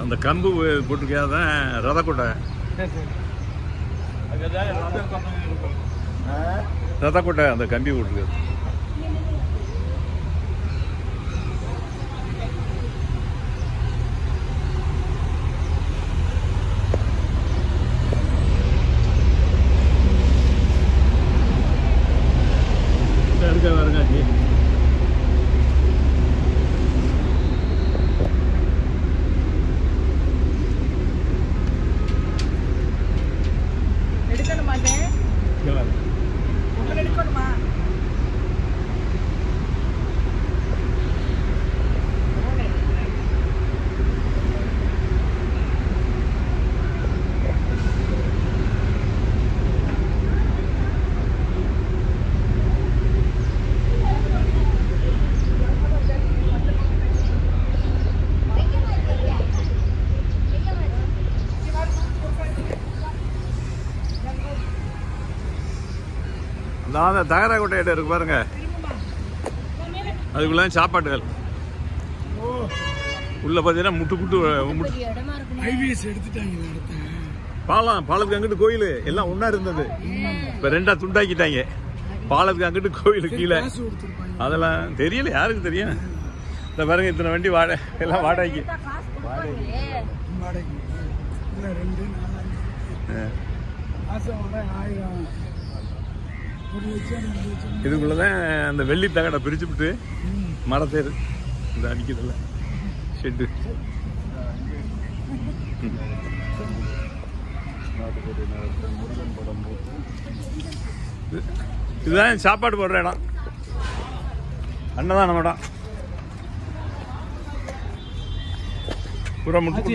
அந்த கம்பு போட்டிருக்கா தான் ரதக்கோட்டை. ரதக்கோட்டை அந்த கம்பி போட்டிருக்காது. வருங்காச்சி எடுக்கணுமா? எடுக்கணுமா? நான் தகரா கோட்டை இருக்கு பாருங்க, அதுக்குள்ள சாப்பாட்டுகள் உள்ள பார்த்தீங்கன்னா முட்டு பாலத்துக்கு அங்கிட்டு கோயில் எல்லாம் ஒன்னா இருந்தது. இப்ப ரெண்டா துண்டாக்கிட்டாங்க. பாலத்துக்கு அங்கிட்டு கோயில் கீழே அதெல்லாம் தெரியல, யாருக்கு தெரியும். இந்த பாருங்க இத்தனை வண்டி எல்லாம் வாடகைக்கு. இதுக்குள்ளதான் அந்த வெள்ளி தகடை பிரிச்சு விட்டு மரத்தேரு இந்த அடிக்கிறதுல ஷெட்டு. இதுதான் சாப்பாடு போடுற இடம், அன்னதானம் இடம். பூரா முட்டு